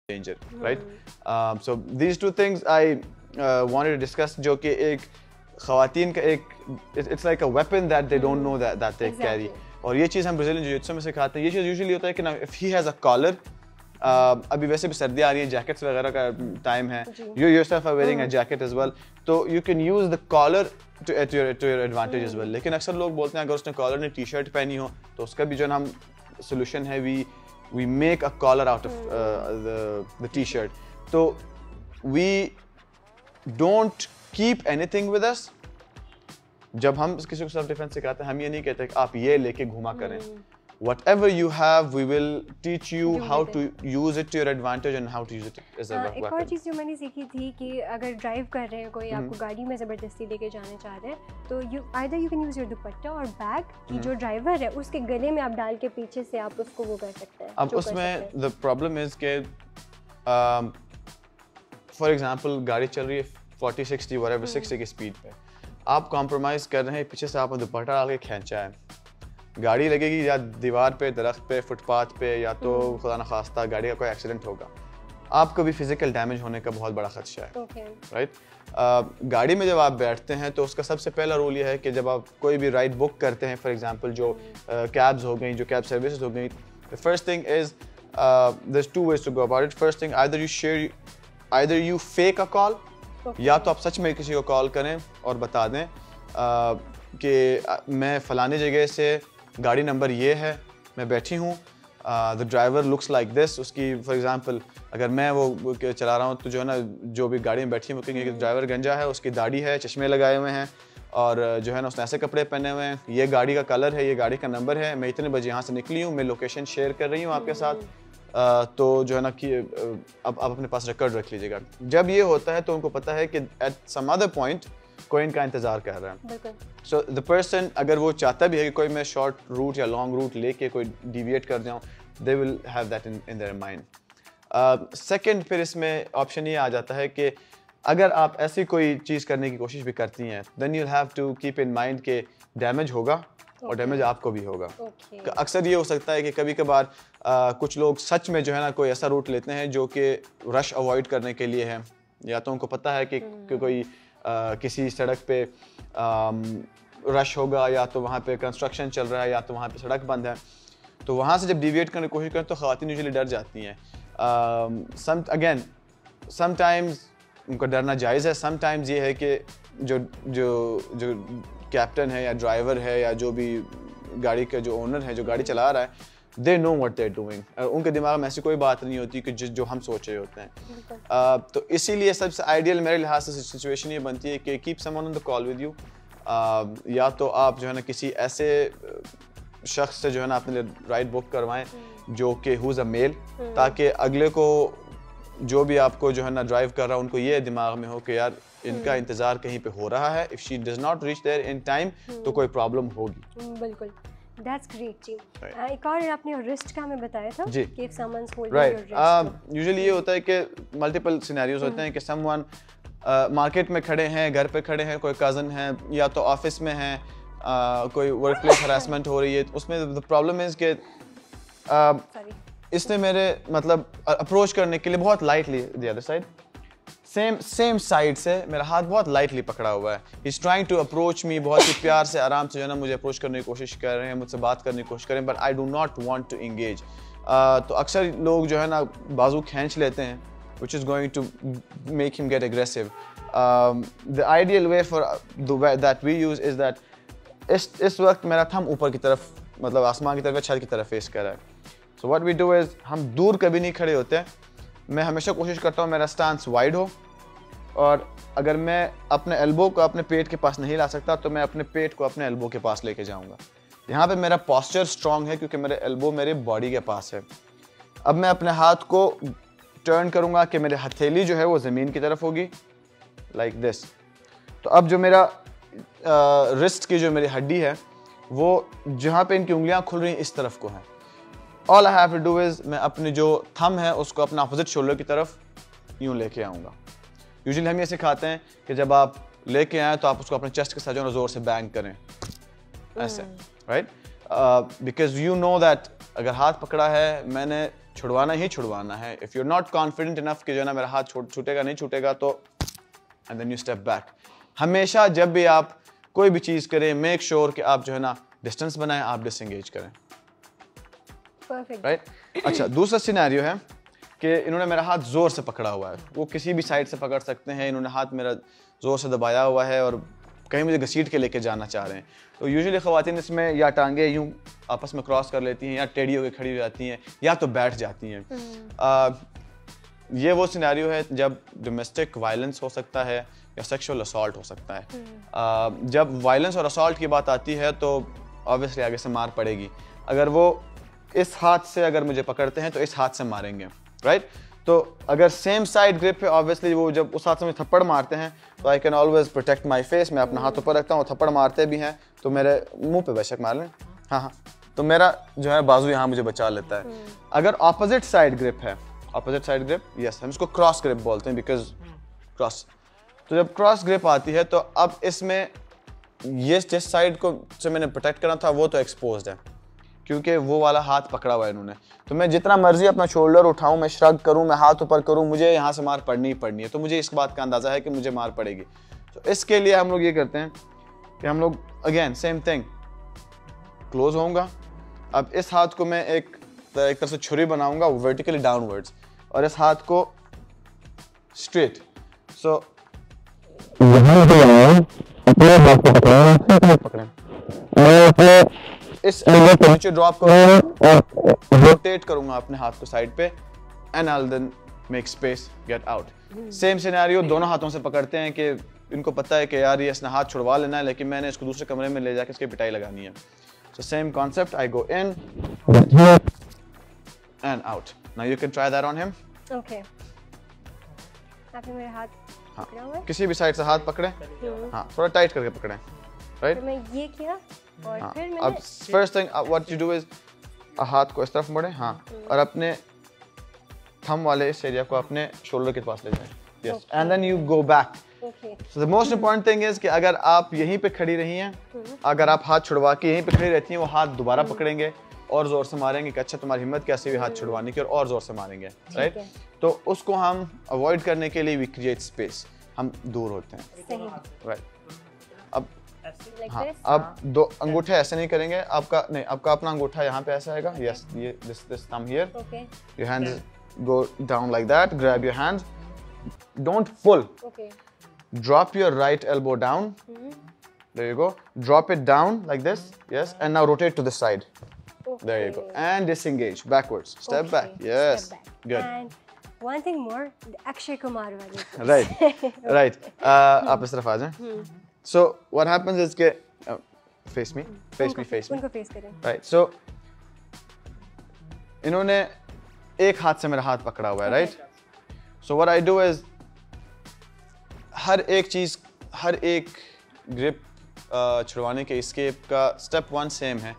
danger, right? So these two things I wanted to discuss, जो कि एक ख़वातीन का एक it's like a weapon that they don't know that they carry. और ये चीज़ हम ब्राज़ीलियन जिu-जित्सु में सिखाते हैं. ये चीज़ यूजुअली होता है कि ना if he has a collar, अभी वैसे भी सर्दियाँ आ रही हैं, जैकेट्स वगैरह का टाइम है. You yourself are wearing a jacket as well, तो you can use the collar to your advantage as well. लेकिन अक्सर लोग बोलते हैं अगर उसने कॉलर ने टी शर्ट पहनी हो तो उसका भी जो ना हम सोल्यूशन है we make a collar out of the t-shirt. So we don't keep anything with us. जब हम किसी को सेल्फ डिफेंस सिखाते हैं हम ये नहीं कहते कि आप ये लेके घुमा करें. Whatever you have, we will teach you how to use it to your advantage and how to use it as a weapon. एक और चीज़ जो मैंने सीखी थी कि अगर ड्राइव कर रहे हैं कोई आपको गाड़ी में ज़बरदस्ती लेके जाने चाह रहे हैं तो either you can use your दुपट्टा और बैग कि जो ड्राइवर है उसके गले में आप डाल के पीछे से आप उसको वो कर सकते हैं. अब उसमें the problem is कि for example गाड़ी चल रही है 40, 60, whatever 60 की स्पीड पे, आप कॉम्प्रोमाइज़ कर रहे हैं, पीछे से आपने दुपट्टा डाल के खींचा है, गाड़ी लगेगी या दीवार पे, दरख्त पे, फुटपाथ पे, या तो खुदा न खास्ता गाड़ी का कोई एक्सीडेंट होगा, आपको भी फिजिकल डैमेज होने का बहुत बड़ा खदशा है. राइट? गाड़ी में जब आप बैठते हैं तो उसका सबसे पहला रूल ये है कि जब आप कोई भी राइड बुक करते हैं, फॉर एग्जांपल जो कैब्स हो गई, जो कैब सर्विसेज हो गई, the first thing is there is two ways to go about it. First thing either you fake a call, या तो आप सच में किसी को कॉल करें और बता दें कि मैं फ़लानी जगह से, गाड़ी नंबर ये है, मैं बैठी हूँ, the driver looks like this. उसकी फॉर एग्जांपल अगर मैं वो चला रहा हूँ तो जो है ना जो भी गाड़ी में बैठी है वो कहेंगे कि ड्राइवर गंजा है, उसकी दाढ़ी है, चश्मे लगाए हुए हैं और जो है ना उसने ऐसे कपड़े पहने हुए हैं, ये गाड़ी का कलर है, ये गाड़ी का नंबर है, मैं इतने बजे यहाँ से निकली हूँ, मैं लोकेशन शेयर कर रही हूँ आपके साथ. तो जो है ना कि अब आप अपने पास रिकॉर्ड रख लीजिएगा. जब ये होता है तो उनको पता है कि एट सम अदर पॉइंट कोई इनका इंतज़ार कर रहा है. सो द पर्सन अगर वो चाहता भी है कि कोई मैं शॉर्ट रूट या लॉन्ग रूट लेके कोई डिविएट कर जाऊँ, they will have that in their mind. Second फिर इसमें ऑप्शन ये आ जाता है कि अगर आप ऐसी कोई चीज़ करने की कोशिश भी करती हैं, then you have to keep in mind कि डैमेज होगा और डैमेज आपको भी होगा. अक्सर ये हो सकता है कि कभी कभार कुछ लोग सच में जो है ना कोई ऐसा रूट लेते हैं जो कि रश अवॉइड करने के लिए है, या तो उनको पता है कि कोई किसी सड़क पे रश होगा, या तो वहाँ पे कंस्ट्रक्शन चल रहा है, या तो वहाँ पे सड़क बंद है, तो वहाँ से जब डिविएट करने की कोशिश करें तो ख़वातीन यूजुअली डर जाती हैं. समटाइम्स उनको डरना जायज़ है. समटाइम्स ये है कि जो कैप्टन है या ड्राइवर है या जो भी गाड़ी का जो ओनर है, जो गाड़ी चला रहा है, they know what they are doing. उनके दिमाग में ऐसी कोई बात नहीं होती कि जो हम सोच रहे होते हैं. तो इसीलिए सबसे आइडियल मेरे लिहाज से सिचुएशन ये बनती है कि keep someone on the call with you. या तो आप जो है ना किसी ऐसे शख्स से जो है ना अपने लिए राइड बुक करवाएं जो कि हु इज़ अ मेल, ताकि अगले को जो भी आपको जो है ना ड्राइव कर रहा है उनको ये दिमाग में हो कि यार इनका इंतजार कहीं पे हो रहा है. If she does not reach there in time तो कोई प्रॉब्लम होगी. बिल्कुल, दैट्स ग्रेट जी. एक और आपने रिस्ट का हमें बताया था जी. कि if someone's holding your wrist, usually ये होता है कि मल्टीपल सिनेरियोज होते हैं कि समवन मार्केट में खड़े हैं, घर पे खड़े हैं, कोई कज़न है, या तो ऑफिस में है, कोई वर्क प्लेस हरासमेंट हो रही है. उसमें द प्रॉब्लम इज़ कि इसने मेरे मतलब अप्रोच करने के लिए बहुत lightly the other side, same side से मेरा हाथ बहुत लाइटली पकड़ा हुआ है. He is trying to approach me, बहुत ही प्यार से आराम से जो है ना मुझे अप्रोच करने की कोशिश कर रहे हैं, मुझसे बात करने की कोशिश कर रहे हैं, but I do not want to engage. तो अक्सर लोग जो है ना बाजू खींच लेते हैं, which is going to make him get aggressive. The ideal way for that we use is that इस वक्त मेरा थंब ऊपर की तरफ, मतलब आसमान की तरफ, छत की तरफ फेस कर रहा है. So what we do is हम दूर कभी नहीं खड़े होते. मैं हमेशा कोशिश करता हूँ मेरा स्टांस वाइड हो, और अगर मैं अपने एल्बो को अपने पेट के पास नहीं ला सकता तो मैं अपने पेट को अपने एल्बो के पास लेके जाऊँगा. यहाँ पे मेरा पोस्चर स्ट्रॉन्ग है क्योंकि मेरे एल्बो मेरे बॉडी के पास है. अब मैं अपने हाथ को टर्न करूँगा कि मेरी हथेली जो है वो ज़मीन की तरफ होगी, लाइक दिस. तो अब जो मेरा रिस्ट की जो मेरी हड्डी है वो जहाँ पे इनकी उंगलियाँ खुल रही हैं इस तरफ को है. All I have to do is मैं अपनी जो थंब है उसको अपना अपोजिट शोल्डर की तरफ यूँ लेके आऊँगा. यूजुअली हम ये सिखाते हैं कि जब आप लेके आएँ तो आप उसको अपने चेस्ट के साथ जो ज़ोर से बैंग करें ऐसे, right? Because you know that अगर हाथ पकड़ा है मैंने छुड़वाना ही छुड़वाना है। If you are not confident enough कि जो है ना मेरा हाथ छूटेगा नहीं छूटेगा, तो and then you step back. हमेशा जब भी आप कोई भी चीज़ करें, मेक श्योर कि आप जो है ना डिस्टेंस बनाएं, आप डिसएंगेज करें। Perfect, right. अच्छा, दूसरा सिनेरियो है कि इन्होंने मेरा हाथ ज़ोर से पकड़ा हुआ है, वो किसी भी साइड से पकड़ सकते हैं, इन्होंने हाथ मेरा ज़ोर से दबाया हुआ है और कहीं मुझे घसीट के लेके जाना चाह रहे हैं। तो यूजुअली ख़वातीन इसमें या टांगे यूं आपस में क्रॉस कर लेती हैं, या टेढ़ी होकर खड़ी हो जाती हैं, या तो बैठ जाती हैं। ये वो सिनेरियो है जब डोमेस्टिक वायलेंस हो सकता है या सेक्सुअल असॉल्ट हो सकता है। जब वायलेंस और असॉल्ट की बात आती है तो ऑब्वियसली आगे से मार पड़ेगी। अगर वो इस हाथ से अगर मुझे पकड़ते हैं तो इस हाथ से मारेंगे, राइट। तो अगर सेम साइड ग्रिप है, ऑब्वियसली वो जब उस हाथ से मुझे थप्पड़ मारते हैं तो I can always protect my face. मैं अपना हाथ ऊपर रखता हूँ, थप्पड़ मारते भी हैं तो मेरे मुंह पे बेशक मार लें, हाँ, तो मेरा जो है बाजू यहाँ मुझे बचा लेता है। अगर ऑपोजिट साइड ग्रिप है, ऑपोजिट साइड ग्रिप, यस, हम इसको क्रॉस ग्रिप बोलते हैं, बिकॉज क्रॉस। तो जब क्रॉस ग्रिप आती है तो अब इसमें ये जिस साइड को से मैंने प्रोटेक्ट करना था वो तो एक्सपोज्ड है, क्योंकि वो वाला हाथ पकड़ा हुआ है इन्होंने। तो मैं जितना मर्जी अपना शोल्डर उठाऊं, मैं श्रग करूं, मैं हाथ ऊपर करूं, मुझे यहाँ से मार पड़नी ही पड़नी है। तो मुझे इस बात का अंदाज़ा है कि मुझे मार पड़ेगी। तो इसके लिए हम लोग ये करते हैं कि हम लोग अगेन सेम थिंग, क्लोज होऊंगा। अब इस हाथ को मैं एक तरह से छुरी बनाऊंगा वर्टिकली डाउनवर्ड्स, और इस हाथ को स्ट्रेट। सो इस एल्बो को नीचे ड्रॉप करूंगा और रोटेट करूंगा अपने हाथ को साइड पे, and I will then make space, get out. Same scenario, दोनों हाथों से पकड़ते हैं कि इनको पता है कि यार ये इसने हाथ छुड़वा लेना है, लेकिन मैंने इसको दूसरे कमरे में ले जाकर इसकी पिटाई लगानी है। So same concept, I go in and out. Now you can try that on him. Okay, आपने मेरे हाथ पकड़ा हुआ है, किसी भी साइड से हाथ पकड़े, हाँ, थोड़ा टाइट करके पकड़े, राइट। तो मैं ये किया और फिर मैंने अब first thing what you do is हाथ को इस तरफ मोड़े, हाँ, और अपने थंब वाले इस एरिया को अपने शोल्डर के पास ले जाएं, yes, and then you go back. So the most important thing is कि अगर आप यहीं पे खड़ी रही हैं, अगर आप हाथ छुड़वा के यहीं पे खड़ी रहती हैं, वो हाथ दोबारा पकड़ेंगे और जोर से मारेंगे कि अच्छा तुम्हारी हिम्मत कैसी हुई हाथ छुड़वाने की, और जोर से मारेंगे, राइट। तो उसको हम अवॉइड करने के लिए वी क्रिएट स्पेस, हम दूर होते हैं, राइट। अब हाँ, अब दो अंगूठे ऐसे नहीं करेंगे, आपका नहीं, आपका अपना अंगूठा यहाँ पे ऐसा आएगा, यस, ये this thumb here, your hands go down like that, grab your hands, don't pull, drop your right elbow down, there you go, drop it down like this, yes, and now rotate to the side, there you go, and disengage backwards, step back, yes, good. And one thing more, Akshay Kumar wali, right, आप इस तरफ आ जाएं। So what happens is के face me, उनको face करें, right। So इन्होंने एक हाथ से मेरा हाथ पकड़ा हुआ है, right. So what I do is हर एक चीज़, हर एक ग्रिप छुड़वाने के एस्केप का स्टेप 1 सेम है,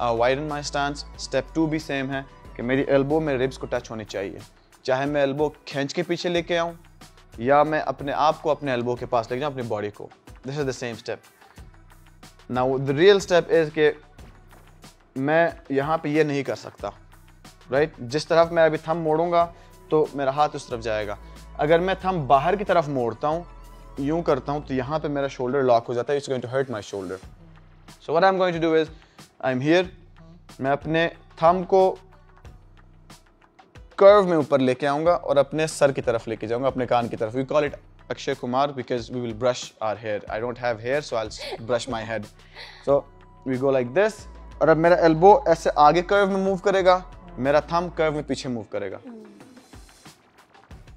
वाइडन माय स्टांस। स्टेप 2 भी सेम है कि मेरी एल्बो में रिब्स को टच होनी चाहिए, चाहे मैं एल्बो खींच के पीछे लेके आऊँ या मैं अपने आप को अपने एल्बो के पास लेके जाऊँ, अपनी बॉडी को। This is the same step. Now the real step is कि मैं यहाँ पे ये नहीं कर सकता, राइट। जिस तरफ मैं अभी थंब मोड़ूंगा तो मेरा हाथ उस तरफ जाएगा। अगर मैं थंब बाहर की तरफ मोड़ता हूँ, यूं करता हूँ, तो यहाँ पे मेरा शोल्डर लॉक हो जाता है, it's going to hurt my shoulder. So what I am going to do is I am here, मैं अपने थंब को कर्व में ऊपर लेके आऊंगा और अपने सर की तरफ लेके जाऊंगा, अपने कान की तरफ। We call it Akshay Kumar because we will brush our hair. I don't have hair so I will brush my head. So we go like this, और अब मेरा एल्बो ऐसे आगे कर्व में मूव करेगा, मेरा थंब कर्व में पीछे मूव करेगा,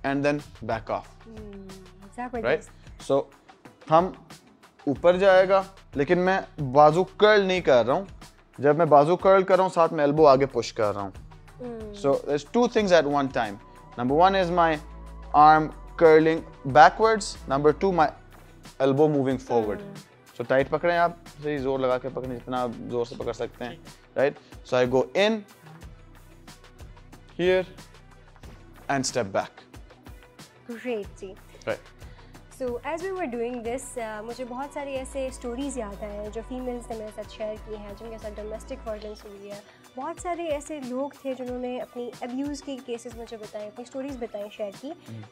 and then back off, right. So thumb ऊपर जाएगा, लेकिन मैं बाजू कर्ल नहीं कर रहा हूँ। जब मैं बाजू कर्ल कर रहा हूँ, साथ में एल्बो आगे पुश कर रहा हूँ। So there 2 things at one time. Number 1 is my arm curling backwards, number 2 my elbow moving forward. So tight पकड़ें, आप सही जोर लगा के पकड़ें, जितना आप जोर से पकड़ सकते हैं, right. So I go in here and step back. Great, जी. Right. So as we were doing this, मुझे बहुत सारी ऐसे स्टोरीज याद आए जो फीमेल्स ने मेरे साथ शेयर की हैं, जिनके साथ डोमेस्टिक वायलेंस हुई है। बहुत सारे ऐसे लोग थे जिन्होंने अपनी अब्यूज़ की केसेस मुझे बताए, अपनी स्टोरीज़ बताई, शेयर की,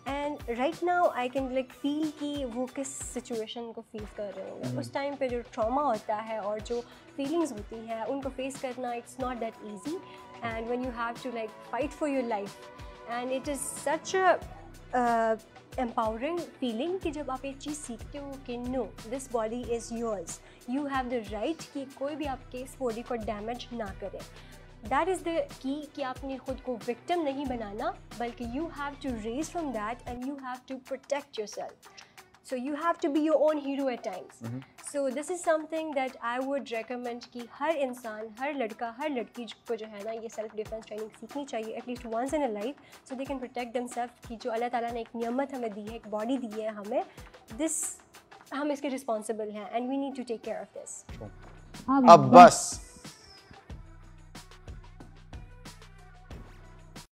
and right now I can like feel कि वो किस सिचुएशन को फील कर रहे होंगे उस टाइम पे। जो ट्रॉमा होता है और जो फीलिंग्स होती हैं उनको फेस करना, it's not that easy, and when you have to like fight for your life, and it is such a empowering feeling कि जब आप एक चीज़ सीखते हो कि no this body is yours, you have the right कि कोई भी आपके इस बॉडी को डैमेज ना करे। दैट इज़ द की कि आपने खुद को विक्टिम नहीं बनाना, बल्कि you have to raise from that and you have to protect yourself. So you have to be your own hero at times. So this is something that I would recommend कि हर इंसान, हर लड़का, हर लड़की को जो है ना ये self defence training सीखनी चाहिए at least once in a life, so they can protect themself कि जो अल्लाह ताला ने एक नियमत हमें दी है, एक बॉडी दी है हमें, दिस हम इसके रिस्पॉन्सिबल हैं and we need to take care of this. अब बस